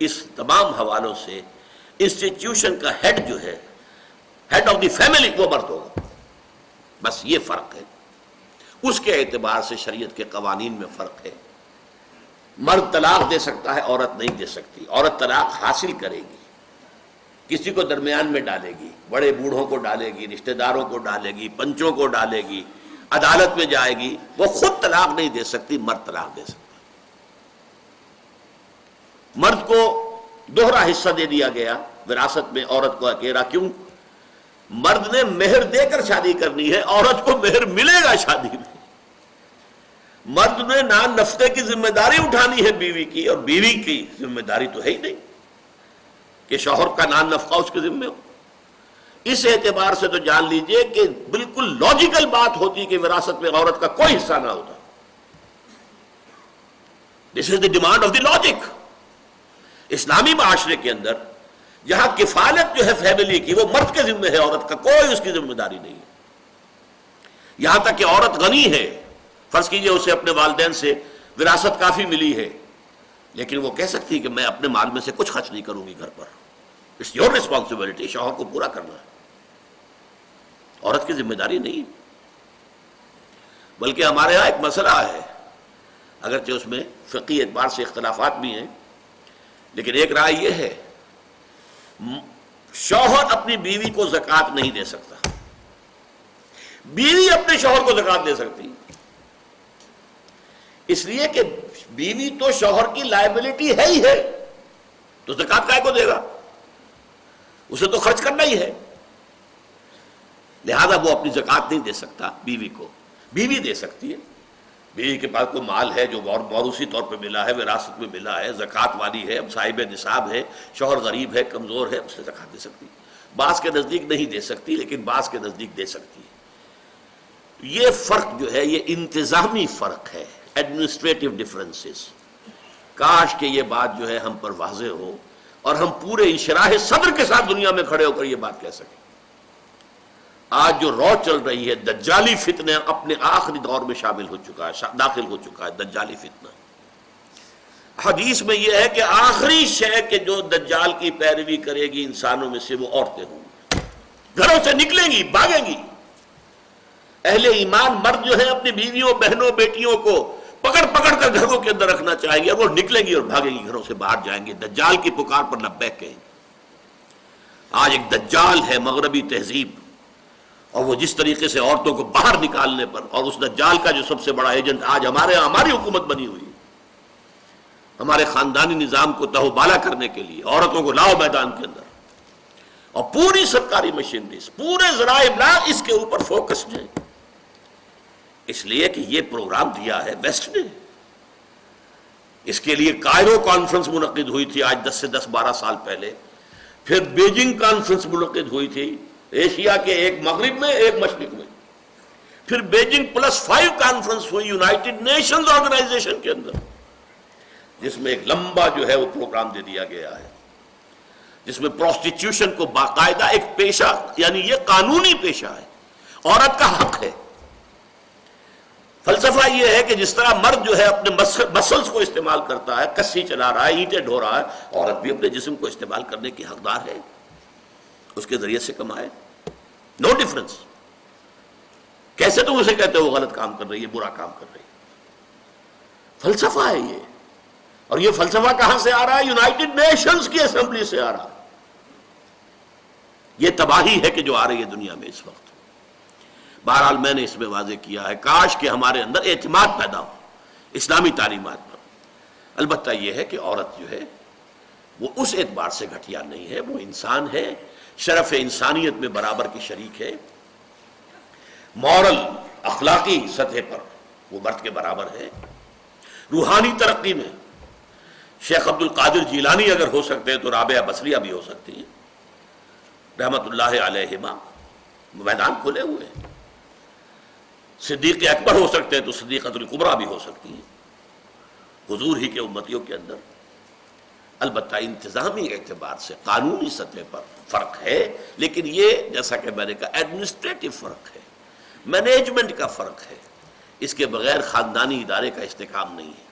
اس تمام حوالوں سے انسٹیٹیوشن کا ہیڈ جو ہے، ہیڈ آف دی فیملی، وہ مرد ہوگا. بس یہ فرق ہے. اس کے اعتبار سے شریعت کے قوانین میں فرق ہے. مرد طلاق دے سکتا ہے، عورت نہیں دے سکتی. عورت طلاق حاصل کرے گی، کسی کو درمیان میں ڈالے گی، بڑے بوڑھوں کو ڈالے گی، رشتہ داروں کو ڈالے گی، پنچوں کو ڈالے گی، عدالت میں جائے گی. وہ خود طلاق نہیں دے سکتی، مرد طلاق دے سکتا. مرد کو دوہرا حصہ دے دیا گیا وراثت میں، عورت کو اکیلا. کیوں؟ مرد نے مہر دے کر شادی کرنی ہے، عورت کو مہر ملے گا شادی میں. مرد نے نان نفقے کی ذمہ داری اٹھانی ہے بیوی کی، اور بیوی کی ذمہ داری تو ہے ہی نہیں کہ شوہر کا نان نفقہ اس کے ذمہ ہو. اس اعتبار سے تو جان لیجئے کہ بالکل لاجیکل بات ہوتی کہ وراثت میں عورت کا کوئی حصہ نہ ہوتا. دس از دی ڈیمانڈ آف دی لاجک. اسلامی معاشرے کے اندر جہاں کفالت جو ہے فیملی کی وہ مرد کے ذمہ ہے، عورت کا کوئی اس کی ذمہ داری نہیں ہے. یہاں تک کہ عورت غنی ہے، فرض کیجئے اسے اپنے والدین سے وراثت کافی ملی ہے، لیکن وہ کہہ سکتی کہ میں اپنے مال میں سے کچھ خرچ نہیں کروں گی گھر پر. اٹس یور ریسپانسبلٹی، شوہر کو پورا کرنا ہے، عورت کی ذمہ داری نہیں. بلکہ ہمارے ہاں ایک مسئلہ ہے، اگرچہ اس میں فقہی اعتبار سے اختلافات بھی ہیں، لیکن ایک رائے یہ ہے شوہر اپنی بیوی کو زکوٰۃ نہیں دے سکتا، بیوی اپنے شوہر کو زکوٰۃ دے سکتی. اس لیے کہ بیوی تو شوہر کی لائبلٹی ہے ہی ہے، تو زکوٰۃ کائے کو دے گا؟ اسے تو خرچ کرنا ہی ہے. لہذا وہ اپنی زکوٰۃ نہیں دے سکتا بیوی کو. بیوی دے سکتی ہے، بیوی کے پاس کوئی مال ہے جو موروثی طور پہ ملا ہے، وراثت میں ملا ہے، زکوٰۃ والی ہے، صاحب نصاب ہے، شوہر غریب ہے، کمزور ہے، اسے زکوٰۃ دے سکتی. بعض کے نزدیک نہیں دے سکتی، لیکن بعض کے نزدیک دے سکتی ہے. یہ فرق جو ہے یہ انتظامی فرق ہے، ایڈمنسٹریٹو ڈفرنسز. کاش کہ یہ بات جو ہے ہم پر واضح ہو اور ہم پورے انشراح صدر کے ساتھ دنیا میں کھڑے ہو کر یہ بات کہہ سکیں. آج جو رو چل رہی ہے، دجالی فتنہ اپنے آخری دور میں شامل ہو چکا ہے، داخل ہو چکا ہے دجالی فتنہ. حدیث میں یہ ہے کہ آخری شے کہ جو دجال کی پیروی کرے گی انسانوں میں سے وہ عورتیں ہوں گی، گھروں سے نکلیں گی، بھاگیں گی. اہل ایمان مرد جو ہیں اپنی بیویوں، بہنوں، بیٹیوں کو پکڑ پکڑ کر گھروں کے اندر رکھنا چاہیں گے، اور وہ نکلیں گی اور بھاگیں گی، گھروں سے باہر جائیں گے، دجال کی پکار پر لبیک کہیں گے. آج ایک دجال ہے مغربی تہذیب، اور وہ جس طریقے سے عورتوں کو باہر نکالنے پر، اور اس دجال کا جو سب سے بڑا ایجنٹ آج ہماری حکومت بنی ہوئی ہے، ہمارے خاندانی نظام کو تہو بالا کرنے کے لیے عورتوں کو لاؤ میدان کے اندر، اور پوری سرکاری مشینریز، پورے ذرائع ابلاغ اس کے اوپر فوکسڈ ہیں. اس لیے کہ یہ پروگرام دیا ہے ویسٹ نے. اس کے لیے کائرو کانفرنس منعقد ہوئی تھی آج 10 سال پہلے، پھر بیجنگ کانفرنس منعقد ہوئی تھی ایشیا کے ایک مغرب میں ایک مشرق میں، پھر بیجنگ +5 کانفرنس ہوئی یونائٹڈ نیشنز آرگنائزیشن کے اندر، جس میں ایک لمبا جو ہے وہ پروگرام دے دیا گیا ہے، جس میں پروسٹیٹیوشن کو باقاعدہ ایک پیشہ، یعنی یہ قانونی پیشہ ہے، عورت کا حق ہے. فلسفہ یہ ہے کہ جس طرح مرد جو ہے اپنے مسلز کو استعمال کرتا ہے، کسی چلا رہا ہے، اینٹیں ڈھو رہا ہے، عورت بھی اپنے جسم کو استعمال کرنے کی حقدار ہے، اس کے ذریعے سے کمائے. No difference. کیسے تم اسے کہتے ہو وہ غلط کام کر رہی ہے، برا کام کر رہی ہے؟ فلسفہ ہے یہ. اور یہ فلسفہ کہاں سے آ رہا ہے؟ یونائٹڈ نیشنز کی اسمبلی سے آ رہا ہے. یہ تباہی ہے کہ جو آ رہی ہے دنیا میں اس وقت. بہرحال میں نے اس میں واضح کیا ہے، کاش کہ ہمارے اندر اعتماد پیدا ہو اسلامی تعلیمات پر. البتہ یہ ہے کہ عورت جو ہے وہ اس اعتبار سے گھٹیا نہیں ہے، وہ انسان ہے، شرف انسانیت میں برابر کی شریک ہے، مورل اخلاقی سطح پر وہ مرد کے برابر ہے. روحانی ترقی میں شیخ عبد القادر جیلانی اگر ہو سکتے ہیں تو رابعہ بصریہ بھی ہو سکتی ہیں رحمت اللہ علیہما. میدان کھلے ہوئے ہیں. صدیق اکبر ہو سکتے ہیں تو صدیقۃ الکبریٰ بھی ہو سکتی ہیں حضور ہی کے امتیوں کے اندر. البتہ انتظامی اعتبار سے قانونی سطح پر فرق ہے، لیکن یہ جیسا کہ میں نے کہا ایڈمنسٹریٹو فرق ہے، مینجمنٹ کا فرق ہے. اس کے بغیر خاندانی ادارے کا استحکام نہیں ہے.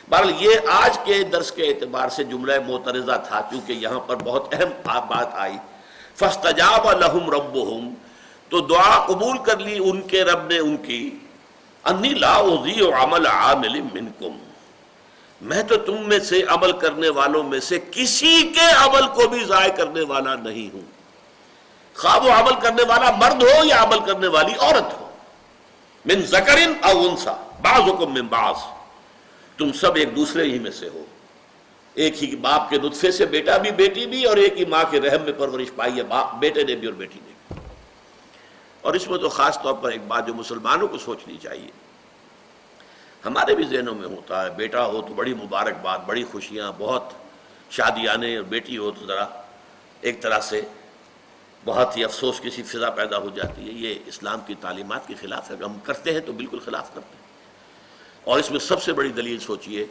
بہرحال یہ آج کے درس کے اعتبار سے جملہ معترضہ تھا، چونکہ یہاں پر بہت اہم بات آئی. فاستجاب لهم ربهم، تو دعا قبول کر لی ان کے رب نے ان کی. انی لا اضیع عمل عامل منکم، میں تو تم میں سے عمل کرنے والوں میں سے کسی کے عمل کو بھی ضائع کرنے والا نہیں ہوں، خواہ وہ عمل کرنے والا مرد ہو یا عمل کرنے والی عورت ہو. من ذکر او انثی بعضکم من بعض، تم سب ایک دوسرے ہی میں سے ہو، ایک ہی باپ کے نطفے سے بیٹا بھی بیٹی بھی، اور ایک ہی ماں کے رحم میں پرورش پائی ہے بیٹے نے بھی اور بیٹی نے بھی. اور اس میں تو خاص طور پر ایک بات جو مسلمانوں کو سوچنی چاہیے، ہمارے بھی ذہنوں میں ہوتا ہے بیٹا ہو تو بڑی مبارک بات، بڑی خوشیاں، بہت شادیانے، اور بیٹی ہو تو ذرا ایک طرح سے بہت ہی افسوس کی سی فضا پیدا ہو جاتی ہے. یہ اسلام کی تعلیمات کے خلاف ہے. ہم کرتے ہیں تو بالکل خلاف کرتے ہیں. اور اس میں سب سے بڑی دلیل سوچئے،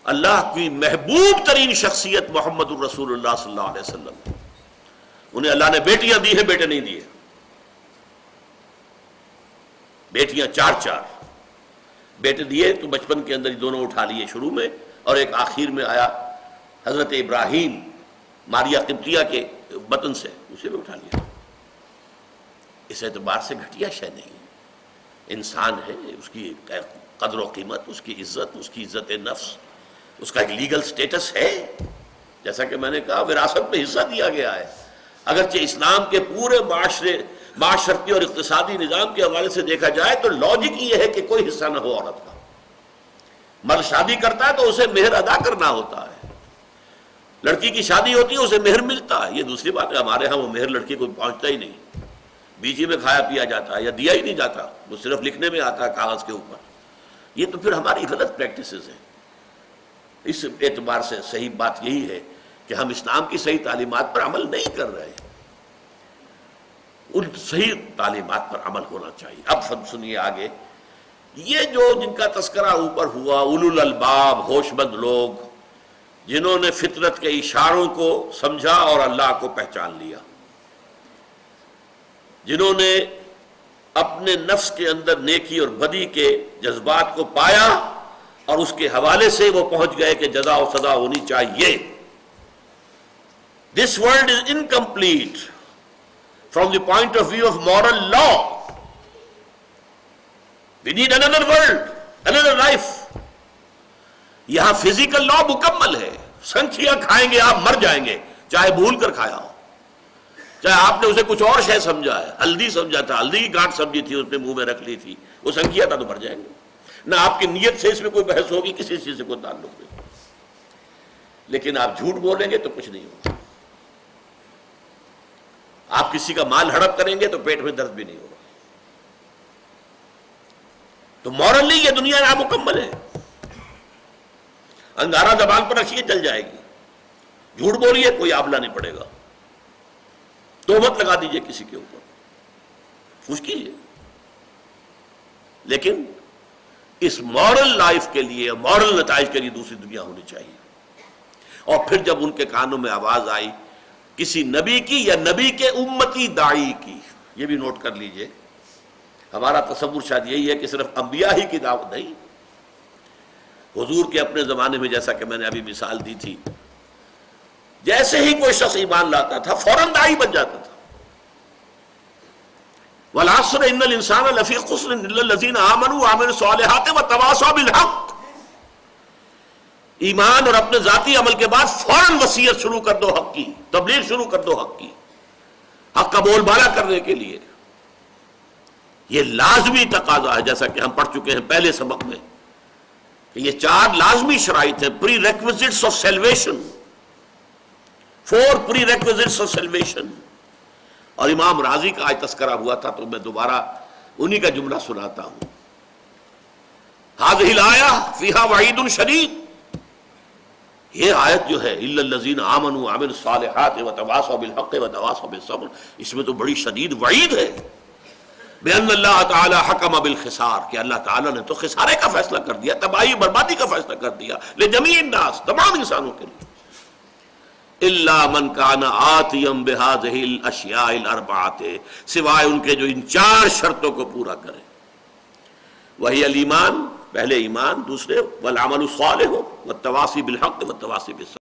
اللہ کی محبوب ترین شخصیت محمد الرسول اللہ صلی اللہ علیہ وسلم، انہیں اللہ نے بیٹیاں دی ہیں، بیٹے نہیں دیے. بیٹیاں 4 بیٹے دیے تو بچپن کے اندر دونوں اٹھا لیے شروع میں، اور ایک آخر میں آیا حضرت ابراہیم ماریا قبطیہ کے بطن سے، اسے بھی اٹھا لیا. اس اعتبار سے گھٹیا شے نہیں، انسان ہے، اس کی قدر و قیمت، اس کی عزت نفس، اس کا ایک لیگل سٹیٹس ہے. جیسا کہ میں نے کہا وراثت میں حصہ دیا گیا ہے. اگرچہ اسلام کے پورے معاشرتی اور اقتصادی نظام کے حوالے سے دیکھا جائے تو لاجک یہ ہے کہ کوئی حصہ نہ ہو عورت کا. مرد شادی کرتا ہے تو اسے مہر ادا کرنا ہوتا ہے، لڑکی کی شادی ہوتی ہے اسے مہر ملتا ہے. یہ دوسری بات ہے، ہمارے ہاں وہ مہر لڑکی کو پہنچتا ہی نہیں، بیچی میں کھایا پیا جاتا ہے یا دیا ہی نہیں جاتا، وہ صرف لکھنے میں آتا ہے کاغذ کے اوپر. یہ تو پھر ہماری غلط پریکٹسز ہیں. اس اعتبار سے صحیح بات یہی ہے کہ ہم اسلام کی صحیح تعلیمات پر عمل نہیں کر رہے، ان صحیح تعلیمات پر عمل ہونا چاہیے. اب سنیے آگے، یہ جو جن کا تذکرہ اوپر ہوا، اولو الالباب، ہوش مند لوگ جنہوں نے فطرت کے اشاروں کو سمجھا اور اللہ کو پہچان لیا، جنہوں نے اپنے نفس کے اندر نیکی اور بدی کے جذبات کو پایا اور اس کے حوالے سے وہ پہنچ گئے کہ جزا و سزا ہونی چاہیے. This world is incomplete from the point of view of moral law. We need another world, another life. یہاں فزیکل لا مکمل ہے. سنکھیاں کھائیں گے آپ مر جائیں گے، چاہے بھول کر کھایا ہو، چاہے آپ نے اسے کچھ اور شے سمجھا ہے، ہلدی سمجھا تھا، ہلدی کی گانٹھ سمجھی تھی، اس نے منہ میں رکھ لی تھی، وہ سنکھیا تھا تو مر جائیں گے. نہ آپ کی نیت سے اس میں کوئی بحث ہوگی، کسی چیز سے کوئی تعلق نہیں. لیکن آپ جھوٹ بولیں گے تو کچھ نہیں ہوگا. آپ کسی کا مال ہڑپ کریں گے تو پیٹ میں درد بھی نہیں ہوگا. تو مورلی یہ دنیا نامکمل ہے. انگارہ زبان پر رکھیے چل جائے گی، جھوٹ بولیے کوئی آبلہ نہیں پڑے گا، تہمت لگا دیجئے کسی کے اوپر، خوش کیجئے. لیکن اس مورل لائف کے لیے، مورل نتائج کے لیے دوسری دنیا ہونی چاہیے. اور پھر جب ان کے کانوں میں آواز آئی کسی نبی کی یا نبی کے امتی داعی کی، یہ بھی نوٹ کر لیجئے، ہمارا تصور شاید یہی ہے کہ صرف انبیاء ہی کی دعوت نہیں. حضور کے اپنے زمانے میں جیسا کہ میں نے ابھی مثال دی تھی، جیسے ہی کوئی شخص ایمان لاتا تھا فوراً داعی بن جاتا تھا. وَالْعَصْرِ إِنَّ الْإِنسَانَ لَفِي خُسْرٍ إِلَّا الَّذِينَ آمَنُوا وَعَمِلُوا الصَّالِحَاتِ وَتَوَاصَوْا بِالْحَقِّ. ایمان اور اپنے ذاتی عمل کے بعد فوراً وصیت شروع کر دو حق کی، تبلیغ شروع کر دو حق کی، حق کا بول بالا کرنے کے لیے. یہ لازمی تقاضا ہے، جیسا کہ ہم پڑھ چکے ہیں پہلے سبق میں کہ یہ 4 لازمی شرائط ہیں، prerequisites of salvation, 4 prerequisites of salvation. اور امام راضی کا آج تذکرہ ہوا تھا تو میں دوبارہ انہی کا جملہ سناتا ہوں. هذه الآیہ فیہا وعید شدید. یہ آیت جو ہے الا الذین آمنوا وعملوا الصالحات وتواصوا بالحق وتواصوا بالصبر، اس میں تو بڑی شدید وعید ہے. بأن اللہ تعالی حکم بالخسار، کہ اللہ تعالیٰ نے تو خسارے کا فیصلہ کر دیا، تباہی بربادی کا فیصلہ کر دیا لجمیع الناس، تمام انسانوں کے لیے. الا من کان آتیا بہذہ الاشیاء الاربعۃ، سوائے ان کے جو ان 4 شرطوں کو پورا کرے. وہی الایمان پہلے ایمان، دوسرے والعمل الصالح والتواصی بالحق والتواصی بالصبر.